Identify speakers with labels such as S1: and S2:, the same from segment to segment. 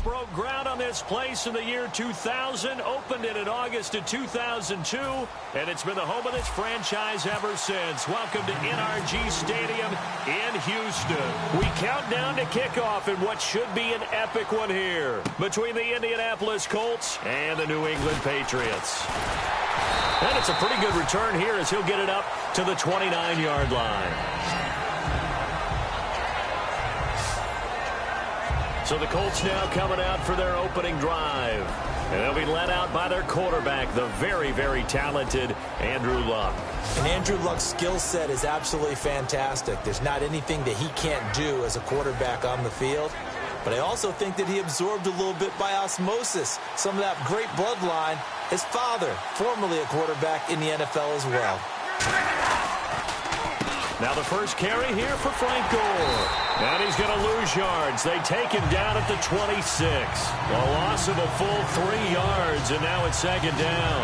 S1: broke ground on this place in the year 2000, opened it in August of 2002, and it's been the home of this franchise ever since. Welcome to NRG Stadium in Houston. We count down to kickoff in what should be an epic one here between the Indianapolis Colts and the New England Patriots. And it's a pretty good return here as he'll get it up to the 29-yard line. So the Colts now coming out for their opening drive. And they'll be led out by their quarterback, the very, very talented Andrew Luck.
S2: And Andrew Luck's skill set is absolutely fantastic. There's not anything that he can't do as a quarterback on the field. But I also think that he absorbed a little bit by osmosis some of that great bloodline. His father, formerly a quarterback in the NFL as well.
S1: Now the first carry here for Frank Gore. And he's going to lose yards. They take him down at the 26. A loss of a full 3 yards, and now it's second down.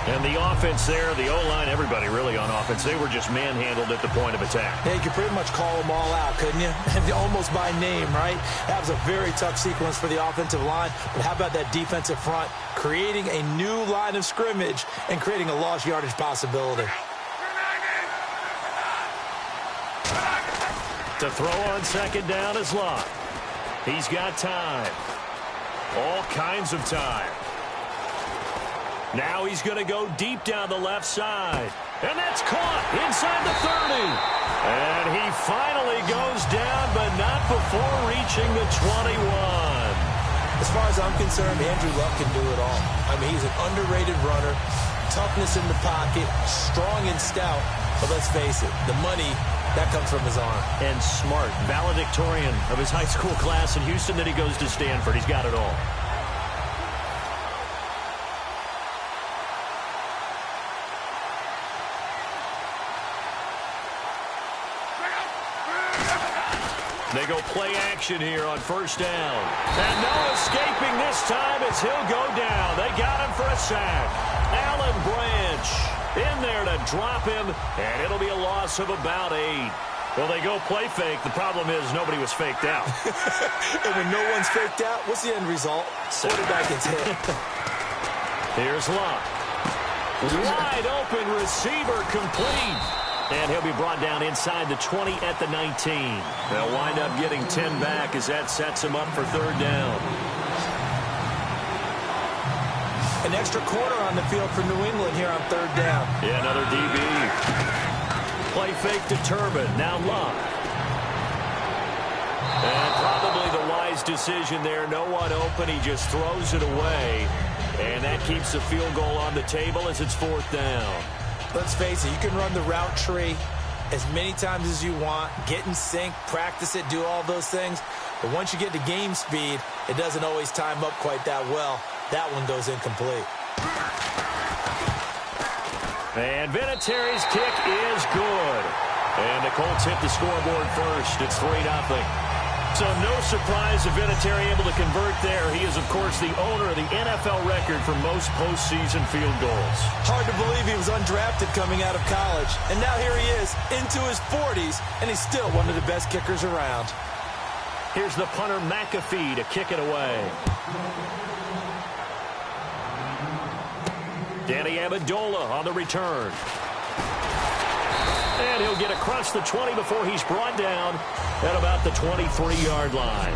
S1: And the offense there, the O-line, everybody really on offense, they were just manhandled at the point of attack.
S2: Yeah, you could pretty much call them all out, couldn't you? Almost by name, right? That was a very tough sequence for the offensive line. But how about that defensive front creating a new line of scrimmage and creating a lost yardage possibility?
S1: To throw on second down is Luck. He's got time. All kinds of time. Now he's going to go deep down the left side. And that's caught inside the 30. And he finally goes down, but not before reaching the 21.
S2: As far as I'm concerned, Andrew Luck can do it all. I mean, he's an underrated runner. Toughness in the pocket, strong and stout. But let's face it, the money, that comes from his arm.
S1: And smart, valedictorian of his high school class in Houston, then he goes to Stanford. He's got it all. They go play action here on first down. And no escaping this time as he'll go down. They got him for a sack. Alan Branch in there to drop him, and it'll be a loss of about 8. Well, they go play fake. The problem is nobody was faked out.
S2: And when no one's faked out, what's the end result? Quarterback gets hit.
S1: Here's Luck. Wide open receiver complete. And he'll be brought down inside the 20 at the 19. They'll wind up getting 10 back as that sets him up for third down.
S2: An extra quarter on the field for New England here on third down.
S1: Yeah, another DB. Play fake to Turbin. Now Luck. And probably the wise decision there. No one open. He just throws it away. And that keeps the field goal on the table as it's fourth down.
S2: Let's face it, you can run the route tree as many times as you want, get in sync, practice it, do all those things. But once you get to game speed, it doesn't always time up quite that well. That one goes incomplete.
S1: And Vinatieri's kick is good. And the Colts hit the scoreboard first. It's 3-0. So no surprise if Vinatieri able to convert there. He is, of course, the owner of the NFL record for most postseason field goals.
S2: Hard to believe he was undrafted coming out of college. And now here he is, into his 40s, and he's still one of the best kickers around.
S1: Here's the punter McAfee to kick it away. Danny Amendola on the return. And he'll get across the 20 before he's brought down at about the 23-yard line.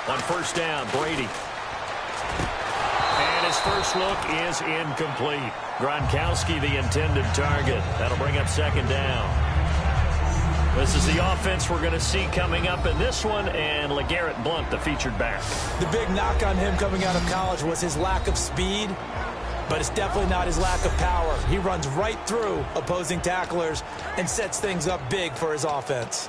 S1: On first down, Brady. And his first look is incomplete. Gronkowski, the intended target. That'll bring up second down. This is the offense we're going to see coming up in this one, and LeGarrette Blount, the featured back.
S2: The big knock on him coming out of college was his lack of speed, but it's definitely not his lack of power. He runs right through opposing tacklers and sets things up big for his offense.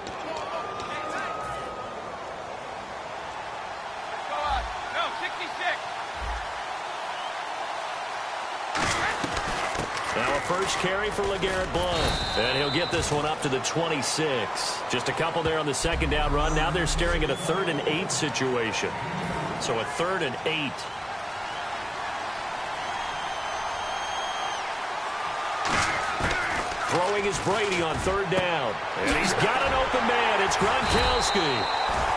S1: Now a first carry for LeGarrette Blount. And he'll get this one up to the 26. Just a couple there on the second down run. Now they're staring at a 3rd and 8 situation. So a 3rd and 8. Throwing is Brady on third down. And he's got an open man. It's Gronkowski.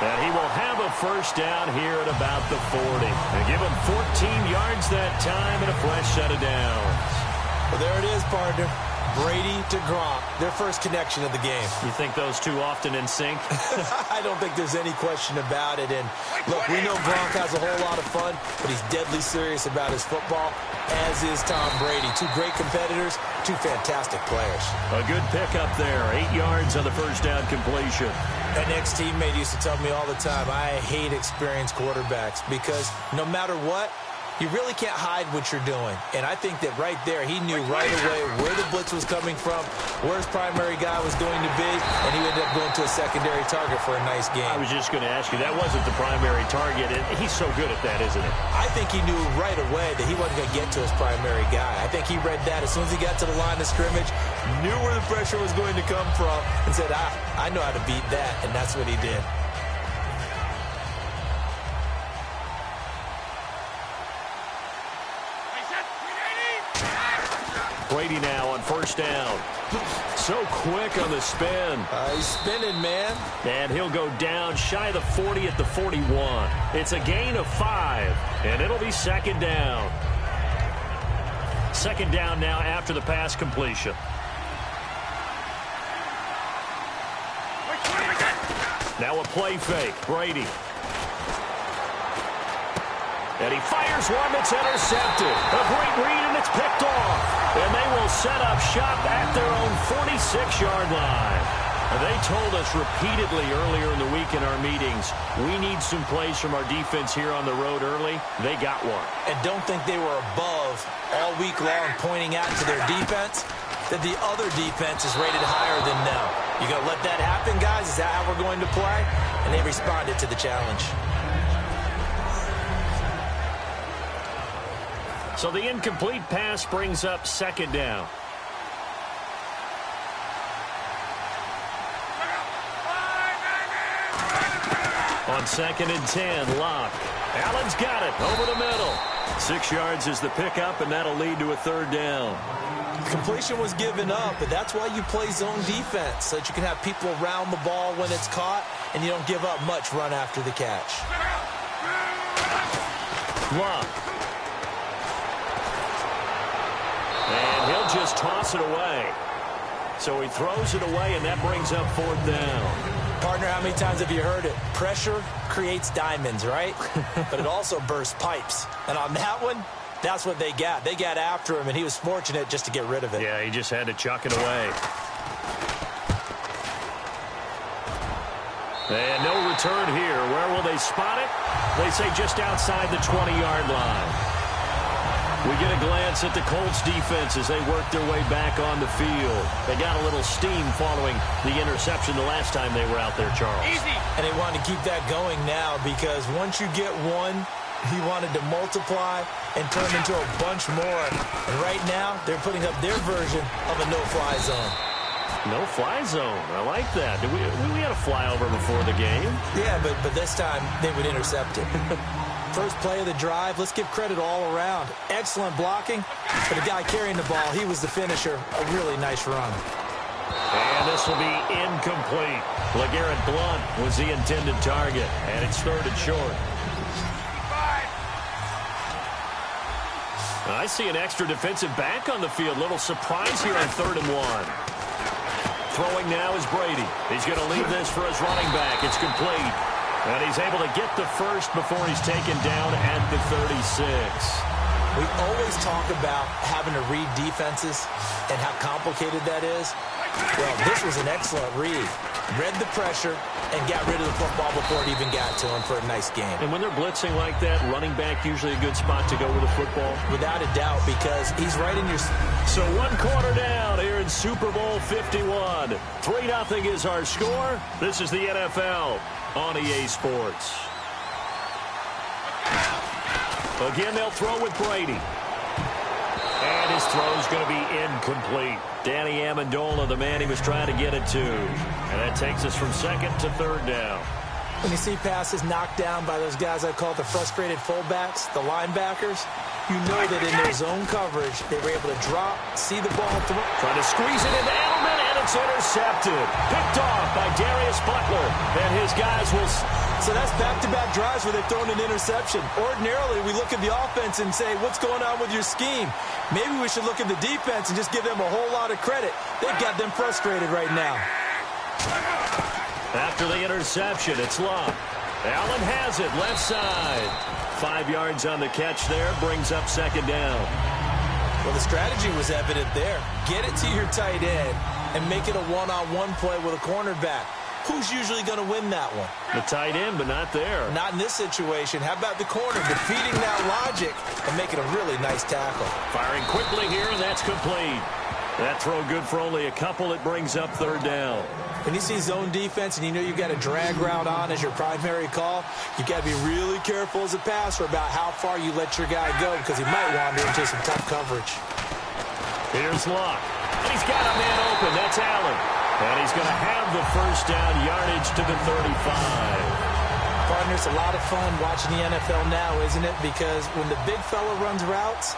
S1: And he will have a first down here at about the 40. And give him 14 yards that time and a fresh set of downs.
S2: Well, there it is, partner. Brady to Gronk, their first connection of the game.
S1: You think those two often in sync?
S2: I don't think there's any question about it. And look, we know Gronk has a whole lot of fun, but he's deadly serious about his football, as is Tom Brady. Two great competitors, two fantastic players.
S1: A good pickup there. 8 yards on the first down completion.
S2: An ex-teammate used to tell me all the time, I hate experienced quarterbacks because no matter what, you really can't hide what you're doing. And I think that right there, he knew right away where the blitz was coming from, where his primary guy was going to be, and he ended up going to a secondary target for a nice game.
S1: I was just going to ask you, that wasn't the primary target. He's so good at that, isn't he?
S2: I think he knew right away that he wasn't going to get to his primary guy. I think he read that as soon as he got to the line of scrimmage, knew where the pressure was going to come from, and said, I know how to beat that, and that's what he did.
S1: Brady now on first down. So quick on the spin.
S2: He's spinning, man.
S1: And he'll go down shy of the 40 at the 41. It's a gain of 5, and it'll be second down. Second down now after the pass completion. Now a play fake. Brady. And he fires one that's intercepted. A great read, and it's picked off. And they will set up shop at their own 46-yard line. And they told us repeatedly earlier in the week in our meetings, we need some plays from our defense here on the road early. They got one.
S2: And don't think they were above all week long pointing out to their defense that the other defense is rated higher than them. You going to let that happen, guys? Is that how we're going to play? And they responded to the challenge.
S1: So the incomplete pass brings up second down. On 2nd and 10, Locke. Allen's got it over the middle. 6 yards is the pickup, and that'll lead to a third down.
S2: Completion was given up, but that's why you play zone defense, so that you can have people around the ball when it's caught, and you don't give up much run after the catch.
S1: Locke. And he'll just toss it away. So he throws it away, and that brings up fourth down.
S2: Partner, how many times have you heard it? Pressure creates diamonds, right? But it also bursts pipes. And on that one, that's what they got. They got after him, and he was fortunate just to get rid of it.
S1: Yeah, he just had to chuck it away. And no return here. Where will they spot it? They say just outside the 20-yard line. We get a glance at the Colts defense as they work their way back on the field. They got a little steam following the interception the last time they were out there, Charles.
S2: Easy. And they want to keep that going now because once you get one, he wanted to multiply and turn into a bunch more. And right now, they're putting up their version of a no-fly zone.
S1: No-fly zone. I like that. We had a flyover before the game.
S2: Yeah, but this time they would intercept it. First play of the drive, let's give credit all around. Excellent blocking, but the guy carrying the ball, he was the finisher. A really nice run.
S1: And this will be incomplete. LeGarrette Blount was the intended target, and it's third and short. I see an extra defensive back on the field. Little surprise here on 3rd and 1. Throwing now is Brady. He's going to leave this for his running back. It's complete. And he's able to get the first before he's taken down at the 36.
S2: We always talk about having to read defenses and how complicated that is. Well, this was an excellent read. Read the pressure and got rid of the football before it even got to him for a nice game.
S1: And when they're blitzing like that, running back usually a good spot to go with the football?
S2: Without a doubt, because he's right in your...
S1: So 1 quarter down here in Super Bowl 51. 3-0 is our score. This is the NFL on EA Sports. Again, they'll throw with Brady. And his throw's going to be incomplete. Danny Amendola, the man he was trying to get it to. And that takes us from 2nd to 3rd down.
S2: When you see passes knocked down by those guys I call the frustrated fullbacks, the linebackers, You know that in their zone coverage, they were able to drop, see the ball through.
S1: Trying to squeeze it into Edelman, and it's intercepted. Picked off by Darius Butler, and his guys will...
S2: So that's back-to-back drives where they've thrown an interception. Ordinarily, we look at the offense and say, what's going on with your scheme? Maybe we should look at the defense and just give them a whole lot of credit. They've got them frustrated right now.
S1: After the interception, it's Love. Allen has it, left side. 5 yards on the catch there, brings up second down.
S2: Well, the strategy was evident there. Get it to your tight end and make it a one-on-one play with a cornerback. Who's usually going to win that one?
S1: The tight end, but not there.
S2: Not in this situation. How about the corner defeating that logic and making a really nice tackle?
S1: Firing quickly here, and that's complete. That throw good for only a couple. It brings up third down.
S2: When you see zone defense and you know you've got a drag route on as your primary call, you've got to be really careful as a passer about how far you let your guy go because he might wander into some tough coverage.
S1: Here's Locke. And he's got a man open. That's Allen. And he's going to have the first down, yardage to the 35.
S2: Partner, it's a lot of fun watching the NFL now, isn't it? Because when the big fella runs routes,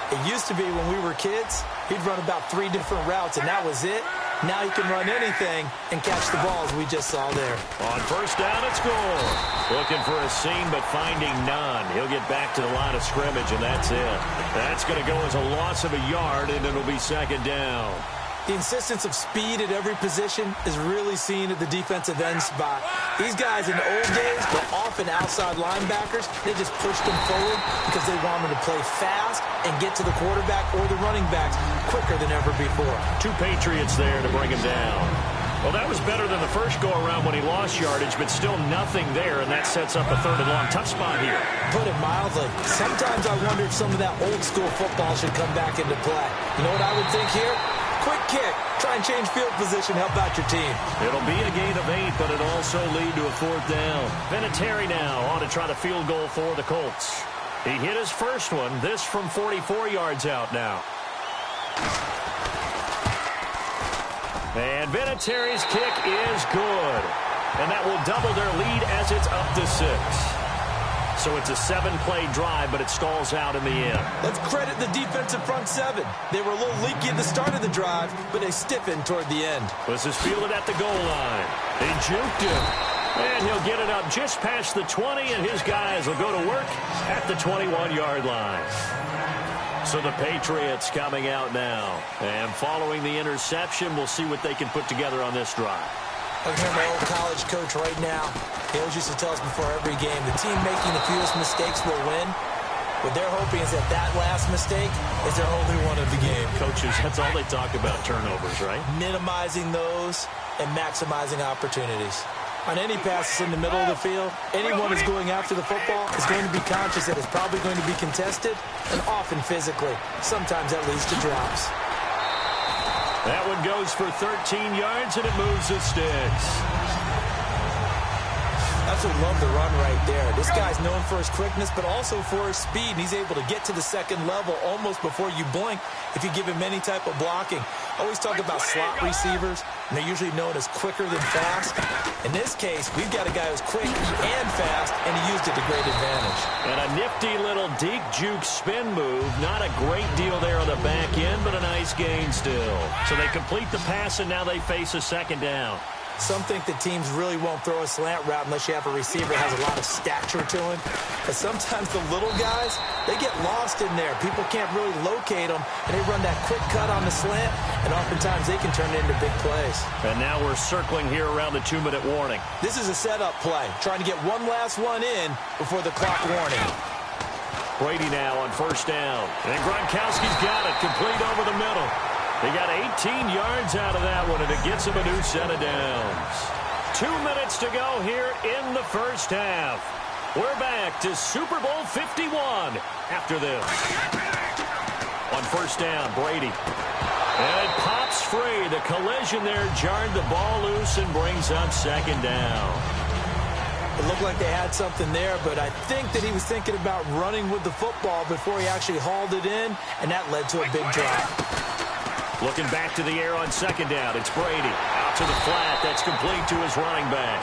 S2: it used to be when we were kids, he'd run about 3 different routes, and that was it. Now he can run anything and catch the balls we just saw there.
S1: On first down, it's Gore. Looking for a seam, but finding none. He'll get back to the line of scrimmage, and that's it. That's going to go as a loss of a yard, and it'll be second down.
S2: The insistence of speed at every position is really seen at the defensive end spot. These guys in the old days were often outside linebackers. They just pushed them forward because they wanted to play fast and get to the quarterback or the running backs quicker than ever before.
S1: 2 Patriots there to bring him down. Well, that was better than the first go-around when he lost yardage, but still nothing there, and that sets up a third and long. Tough spot here.
S2: Put it mildly. Sometimes I wonder if some of that old-school football should come back into play. You know what I would think here? Quick kick. Try and change field position. Help out your team.
S1: It'll be a gain of 8, but it'll also lead to a fourth down. Vinatieri now on to try the field goal for the Colts. He hit his first one. This from 44 yards out now. And Vinatieri's kick is good. And that will double their lead as it's up to 6. So it's a 7-play drive, but it stalls out in the end.
S2: Let's credit the defensive front 7. They were a little leaky at the start of the drive, but they stiffened toward the end.
S1: This is fielded at the goal line. They juked him. And he'll get it up just past the 20, and his guys will go to work at the 21-yard line. So the Patriots coming out now. And following the interception, we'll see what they can put together on this drive.
S2: I can hear my old college coach right now. He always used to tell us before every game, the team making the fewest mistakes will win. What they're hoping is that that last mistake is their only one of the game.
S1: Coaches, that's all they talk about, turnovers, right?
S2: Minimizing those and maximizing opportunities. On any passes in the middle of the field, anyone who's going after the football is going to be conscious that it's probably going to be contested and often physically. Sometimes that leads to drops.
S1: That one goes for 13 yards, and it moves the sticks.
S2: Absolutely love the run right there. This guy's known for his quickness, but also for his speed, and he's able to get to the second level almost before you blink if you give him any type of blocking. I always talk about slot receivers, and they're usually known as quicker than fast. In this case, we've got a guy who's quick and fast, and he used it to great advantage.
S1: And a nifty little deke juke spin move. Not a great deal there on the back end, but a nice gain still. So they complete the pass, and now they face a second down.
S2: Some think that teams really won't throw a slant route unless you have a receiver that has a lot of stature to him. But sometimes the little guys, they get lost in there. People can't really locate them, and they run that quick cut on the slant, and oftentimes they can turn it into big plays.
S1: And now we're circling here around the 2-minute warning.
S2: This is a setup play, trying to get one last one in before the clock warning.
S1: Brady now on first down. And Gronkowski's got it, complete over the middle. They got 18 yards out of that one, and it gets them a new set of downs. 2 minutes to go here in the first half. We're back to Super Bowl 51 after this. On first down, Brady. And it pops free. The collision there jarred the ball loose and brings up second down.
S2: It looked like they had something there, but I think that he was thinking about running with the football before he actually hauled it in, and that led to a big drop.
S1: Looking back to the air on second down. It's Brady. Out to the flat. That's complete to his running back.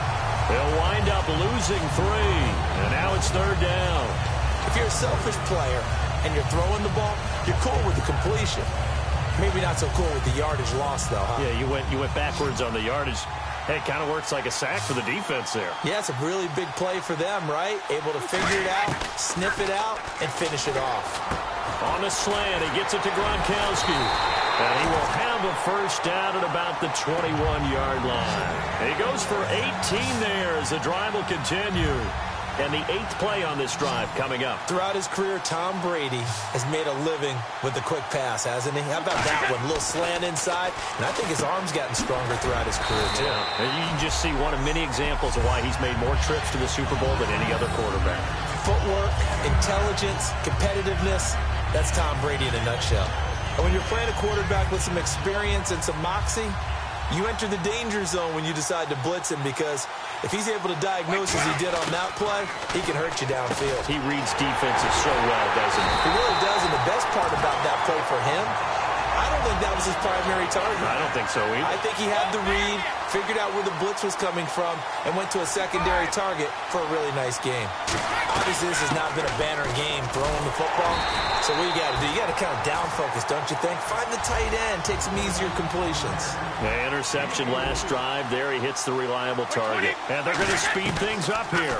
S1: They'll wind up losing 3. And now it's third down.
S2: If you're a selfish player, and you're throwing the ball, you're cool with the completion. Maybe not so cool with the yardage loss, though, huh?
S1: Yeah, you went backwards on the yardage. Hey, it kind of works like a sack for the defense there.
S2: Yeah, it's a really big play for them, right? Able to figure it out, sniff it out, and finish it off.
S1: On the slant, he gets it to Gronkowski. And he will have a first down at about the 21-yard line. He goes for 18 there as the drive will continue. And the 8th play on this drive coming up.
S2: Throughout his career, Tom Brady has made a living with the quick pass, hasn't he? How about that one? A little slant inside. And I think his arm's gotten stronger throughout his career, too.
S1: Yeah, and you can just see one of many examples of why he's made more trips to the Super Bowl than any other quarterback.
S2: Footwork, intelligence, competitiveness, that's Tom Brady in a nutshell. And when you're playing a quarterback with some experience and some moxie, you enter the danger zone when you decide to blitz him, because if he's able to diagnose as he did on that play, he can hurt you downfield.
S1: He reads defenses so well, doesn't he?
S2: He really does, and the best part about that play for him, I don't think that was his primary target.
S1: I don't think so either.
S2: I think he had the read, figured out where the blitz was coming from, and went to a secondary target for a really nice game. Obviously, this has not been a banner game throwing the football, so what you got to do? You got to kind of down focus, don't you think? Find the tight end, take some easier completions.
S1: The interception last drive. There he hits the reliable target. And they're going to speed things up here.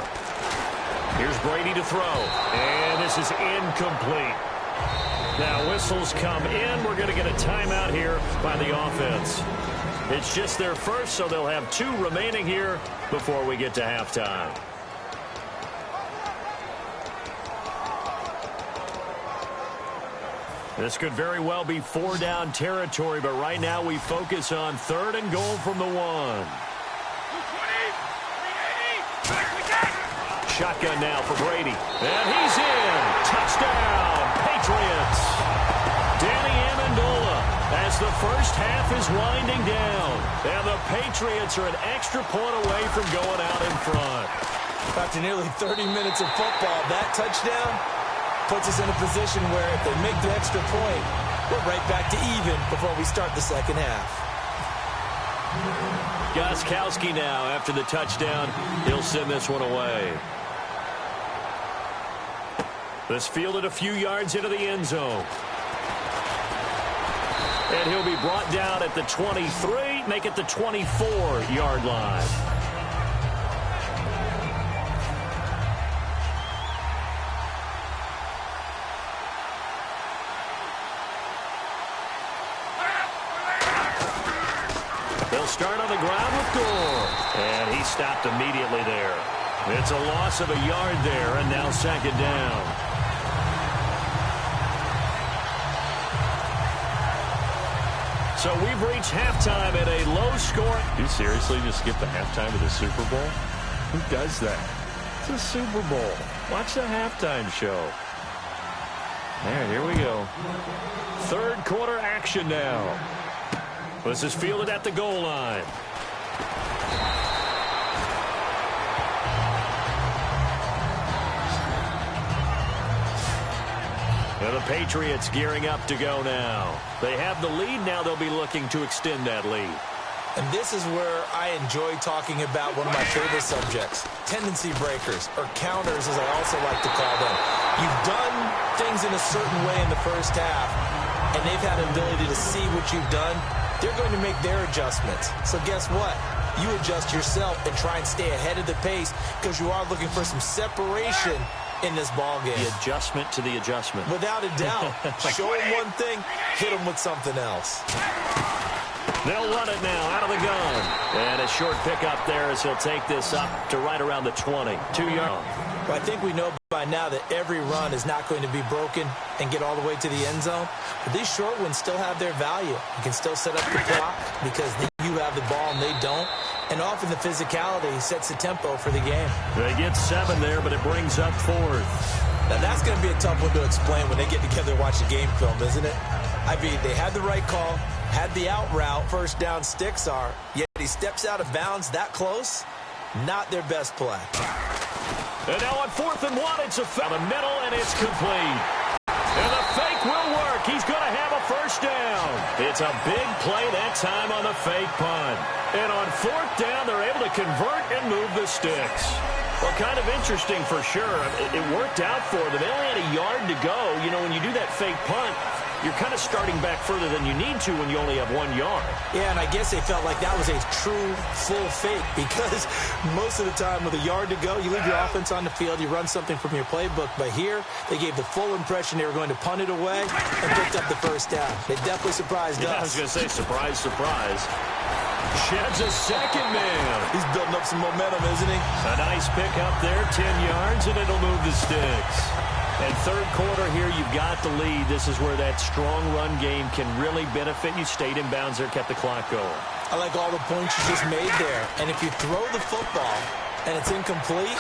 S1: Here's Brady to throw. And this is incomplete. Now whistles come in. We're going to get a timeout here by the offense. It's just their first, so they'll have 2 remaining here before we get to halftime. This could very well be 4-down territory, but right now we focus on 3rd and goal from the 1. Shotgun now for Brady. And he's in. Touchdown, Patriots. Danny Amendola as the first half is winding down. And the Patriots are an extra point away from going out in front.
S2: After nearly 30 minutes of football, that touchdown puts us in a position where if they make the extra point, we're right back to even before we start the second half.
S1: Gostkowski now after the touchdown. He'll send this one away. This fielded a few yards into the end zone. And he'll be brought down at the 23, make it the 24-yard line. They'll start on the ground with Gore. And he stopped immediately there. It's a loss of a yard there, and now 2nd down. So we've reached halftime at a low score. You seriously just skip the halftime of the Super Bowl? Who does that? It's a Super Bowl. Watch the halftime show. There, here we go. 3rd quarter action now. This is fielded at the goal line. And the Patriots gearing up to go now. They have the lead. Now they'll be looking to extend that lead.
S2: And this is where I enjoy talking about one of my favorite subjects, tendency breakers, or counters as I also like to call them. You've done things in a certain way in the first half, and they've had an ability to see what you've done. They're going to make their adjustments. So guess what? You adjust yourself and try and stay ahead of the pace because you are looking for some separation in this ball game.
S1: The adjustment to the adjustment.
S2: Without a doubt. Show them one thing, hit them with something else.
S1: They'll run it now out of the gun. And a short pickup there as he'll take this up to right around the 20. 2 yards.
S2: Well, I think we know by now that every run is not going to be broken and get all the way to the end zone. But these short ones still have their value. You can still set up the clock because you have the ball and they don't. And often the physicality sets the tempo for the game.
S1: They get 7 there, but it brings up 4th.
S2: Now, that's going to be a tough one to explain when they get together and watch the game film, isn't it? I mean, they had the right call, had the out route, first down sticks are, yet he steps out of bounds that close. Not their best play.
S1: And now on 4th and 1, it's a the middle, and it's complete. And the fake will work. back. He's going to have a first down. It's a big play that time on the fake punt. And on fourth down, they're able to convert and move the sticks. Well, kind of interesting for sure. It worked out for them. They only had a yard to go. You know, when you do that fake punt, you're kind of starting back further than you need to when you only have 1 yard.
S2: Yeah, and I guess they felt like that was a true full fake because most of the time with a yard to go, you leave your offense on the field, you run something from your playbook. But here, they gave the full impression they were going to punt it away and picked up the first down. They definitely surprised us.
S1: I was going to say, surprise, surprise. Sheds a second man.
S2: He's building up some momentum, isn't he?
S1: A nice pick up there, 10 yards, and it'll move the sticks. And third quarter here, you've got the lead. This is where that strong run game can really benefit you. Stayed in bounds there, kept the clock going.
S2: I like all the points you just made there. And if you throw the football and it's incomplete,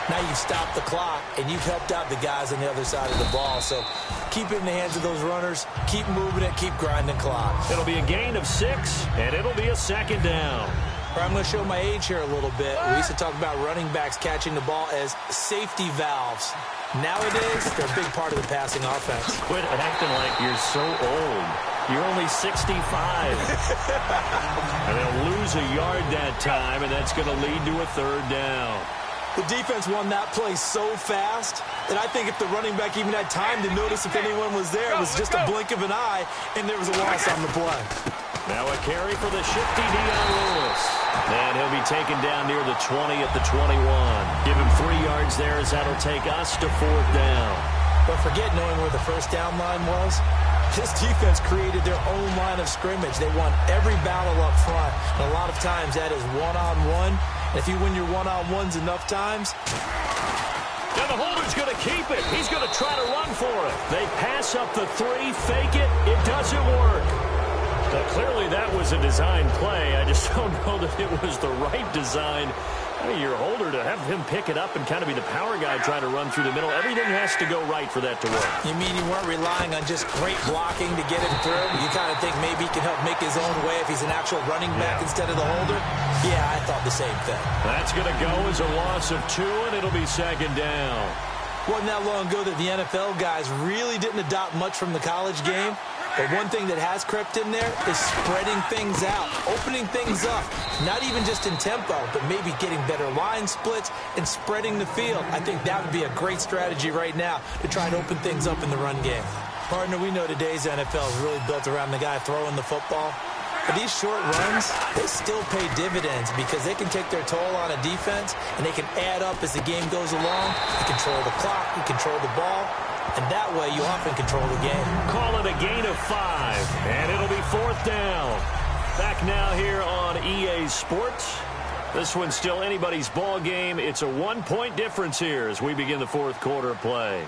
S2: now you've stopped the clock and you've helped out the guys on the other side of the ball. So keep it in the hands of those runners. Keep moving it. Keep grinding clock.
S1: It'll be a gain of 6, and it'll be a second down.
S2: I'm going to show my age here a little bit. We used to talk about running backs catching the ball as safety valves. Nowadays, they're a big part of the passing offense.
S1: Quit acting like you're so old. You're only 65. And they'll lose a yard that time, and that's going to lead to a third down.
S2: The defense won that play so fast that I think if the running back even had time to notice if anyone was there, it was just a blink of an eye, and there was a loss on the play.
S1: Now a carry for the shifty Dion Lewis. And he'll be taken down near the 20 at the 21. Give him 3 yards there as that'll take us to fourth down.
S2: But forget knowing where the first down line was. This defense created their own line of scrimmage. They won every battle up front. And a lot of times that is one-on-one. And if you win your one-on-ones enough times...
S1: Now the holder's going to keep it. He's going to try to run for it. They pass up the 3, fake it. It doesn't work. Now, clearly that was a design play. I just don't know that it was the right design. I mean, your holder to have him pick it up and kind of be the power guy trying to run through the middle. Everything has to go right for that to work.
S2: You mean you weren't relying on just great blocking to get him through? You kind of think maybe he can help make his own way if he's an actual running back instead of the holder? Yeah, I thought the same thing.
S1: That's going to go as a loss of 2, and it'll be second down.
S2: Wasn't that long ago that the NFL guys really didn't adopt much from the college game. But one thing that has crept in there is spreading things out, opening things up, not even just in tempo, but maybe getting better line splits and spreading the field. I think that would be a great strategy right now to try and open things up in the run game. Partner, we know today's NFL is really built around the guy throwing the football. But these short runs, they still pay dividends because they can take their toll on a defense and they can add up as the game goes along. You control the clock, you control the ball. And that way, you often control the game.
S1: Call it a gain of 5, and it'll be fourth down. Back now here on EA Sports. This one's still anybody's ball game. It's a 1-point difference here as we begin the fourth quarter of play.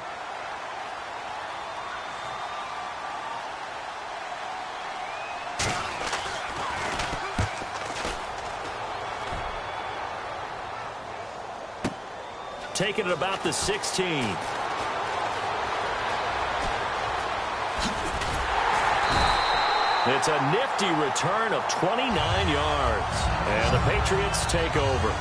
S1: Taking it about the 16. It's a nifty return of 29 yards. And the Patriots take over.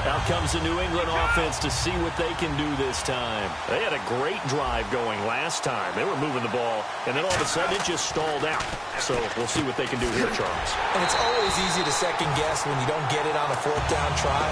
S1: Out comes the New England offense to see what they can do this time. They had a great drive going last time. They were moving the ball, and then all of a sudden it just stalled out. So we'll see what they can do here, Charles.
S2: And it's always easy to second guess when you don't get it on a fourth down try.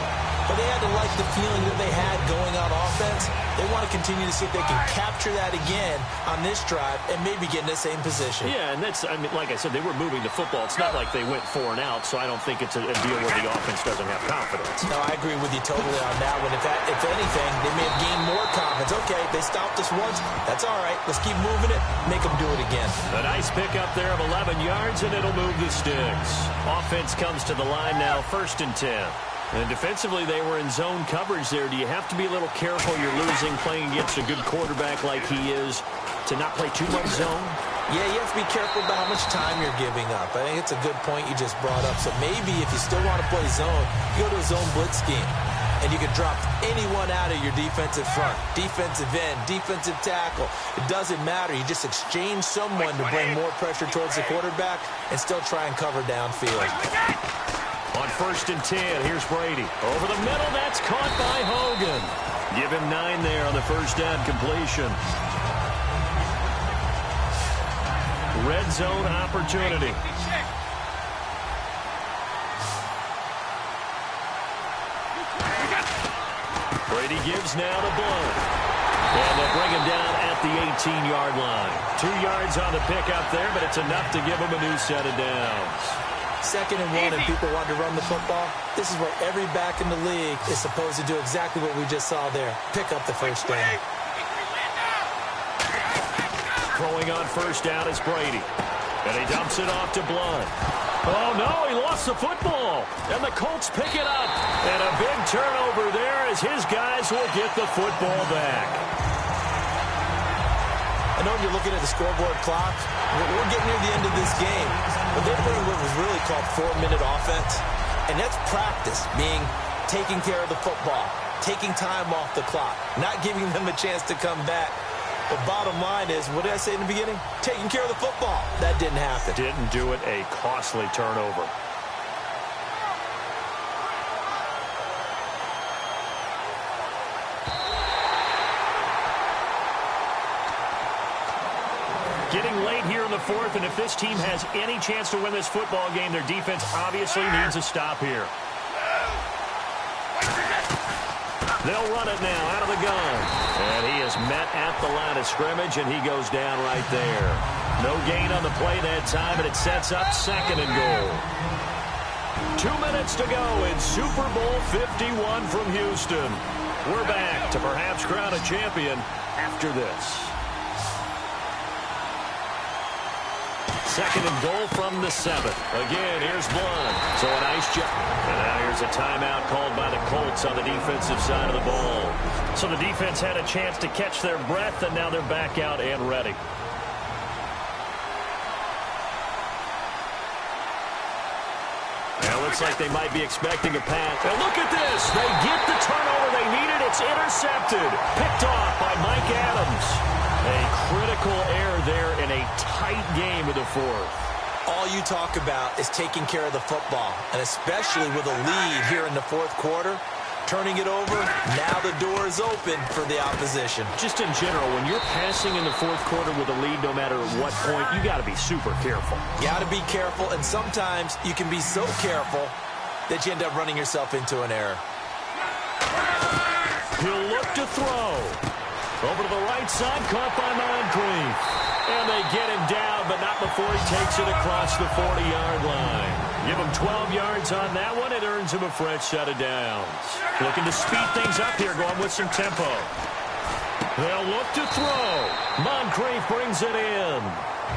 S2: But they had to like the feeling that they had going on offense. They want to continue to see if they can capture that again on this drive and maybe get in the same position.
S1: Yeah, and that's, I mean, like I said, they were moving the football. It's not like they went 4 and out, so I don't think it's a deal where the offense doesn't have confidence.
S2: No, I agree with you totally on that one. If anything, they may have gained more confidence. Okay, they stopped us once. That's all right. Let's keep moving it. Make them do it again.
S1: A nice pickup there of 11 yards, and it'll move the sticks. Offense comes to the line now, 1st and 10. And defensively, they were in zone coverage there. Do you have to be a little careful? You're losing, playing against a good quarterback like he is, to not play too much zone?
S2: Yeah, you have to be careful about how much time you're giving up. I think it's a good point you just brought up. So maybe if you still want to play zone, you go to a zone blitz scheme. And you can drop anyone out of your defensive front, defensive end, defensive tackle. It doesn't matter. You just exchange someone to bring more pressure towards the quarterback and still try and cover downfield.
S1: On 1st and 10, here's Brady. Over the middle, that's caught by Hogan. Give him 9 there on the first down completion. red zone opportunity. Brady gives now to Blunt. And they'll bring him down at the 18-yard line. 2 yards on the pickup there, but it's enough to give him a new set of downs.
S2: 2nd and 1 and people want to run the football. This is where every back in the league is supposed to do exactly what we just saw there. Pick up the first down.
S1: Throwing on first down is Brady. And he dumps it off to Blunt. Oh, no, he lost the football. And the Colts pick it up. And a big turnover there as his guys will get the football back.
S2: I know you're looking at the scoreboard clock. We're getting near the end of this game. But they're doing what was really called 4-minute offense. And that's practice, meaning taking care of the football, taking time off the clock, not giving them a chance to come back. The bottom line is, what did I say in the beginning? Taking care of the football. That didn't happen.
S1: Didn't do it. A costly turnover. Getting late here in the 4th, and if this team has any chance to win this football game, their defense obviously needs a stop here. They'll run it now out of the gun. And he is met at the line of scrimmage, and he goes down right there. No gain on the play that time, and it sets up 2nd and goal. 2 minutes to go in Super Bowl 51 from Houston. We're back to perhaps crown a champion after this. 2nd and goal from the 7th. Again, here's Blunt. So a nice job. And now here's a timeout called by the Colts on the defensive side of the ball. So the defense had a chance to catch their breath, and now they're back out and ready. Now it looks like they might be expecting a pass. And look at this. They get the turnover they needed. It's intercepted. Picked off by Mike Adams. A critical error there in a tight game of the 4th.
S2: All you talk about is taking care of the football, and especially with a lead here in the 4th quarter, turning it over, now the door is open for the opposition.
S1: Just in general, when you're passing in the 4th quarter with a lead, no matter what point, you got to be super careful.
S2: Got to be careful, and sometimes you can be so careful that you end up running yourself into an error.
S1: He'll look to throw. Over to the right side, caught by Moncrief. And they get him down, but not before he takes it across the 40-yard line. Give him 12 yards on that one. It earns him a fresh set of downs. Looking to speed things up here, going with some tempo. They'll look to throw. Moncrief brings it in.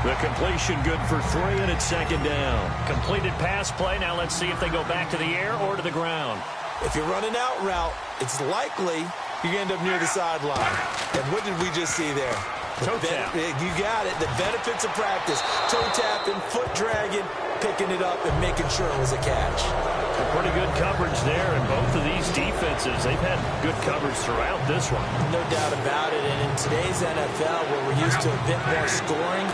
S1: The completion good for 3, and it's 2nd down. Completed pass play. Now let's see if they go back to the air or to the ground.
S2: If you're running out route, it's likely you end up near the sideline. And what did we just see there?
S1: Toe tap.
S2: You got it. The benefits of practice. Toe tapping, foot dragging, picking it up, and making sure it was a catch.
S1: Pretty good coverage there, and both of these defenses, they've had good coverage throughout this one.
S2: No doubt about it, and in today's NFL, where we're used to a bit more scoring,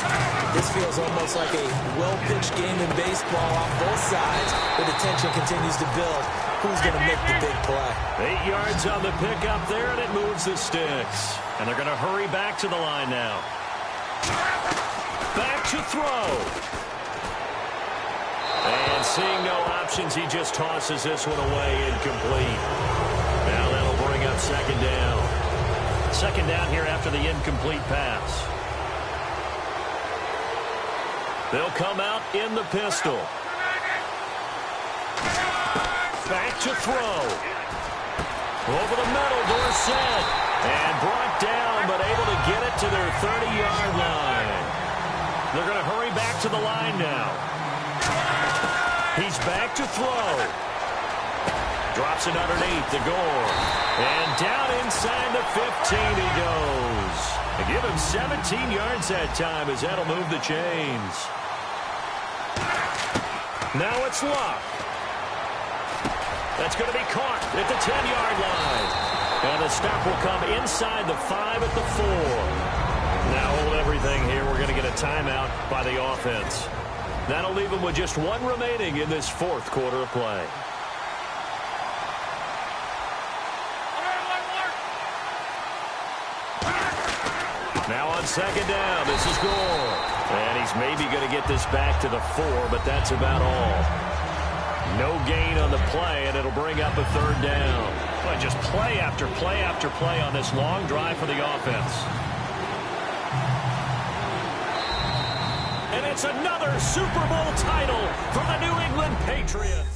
S2: this feels almost like a well-pitched game in baseball on both sides, where the tension continues to build. Who's going to make the big play?
S1: 8 yards on the pickup there, and it moves the sticks. And they're going to hurry back to the line now. Back to throw. And seeing no options, he just tosses this one away incomplete. Now that'll bring up 2nd down. 2nd down here after the incomplete pass. They'll come out in the pistol. Back to throw. Over the middle, Dorsett. And brought down, but able to get it to their 30-yard line. They're going to hurry back to the line now. He's back to throw. Drops it underneath the goal. And down inside the 15 he goes. They give him 17 yards that time as that'll move the chains. Now it's Luck. That's going to be caught at the 10-yard line. And the stop will come inside the 5 at the 4. Now hold everything here. We're going to get a timeout by the offense. That'll leave them with just 1 remaining in this 4th quarter of play. Now on 2nd down, this is Gore. And he's maybe going to get this back to the 4, but that's about all. No gain on the play, and it'll bring up a third down. But just play after play after play on this long drive for the offense. And it's another Super Bowl title for the New England Patriots.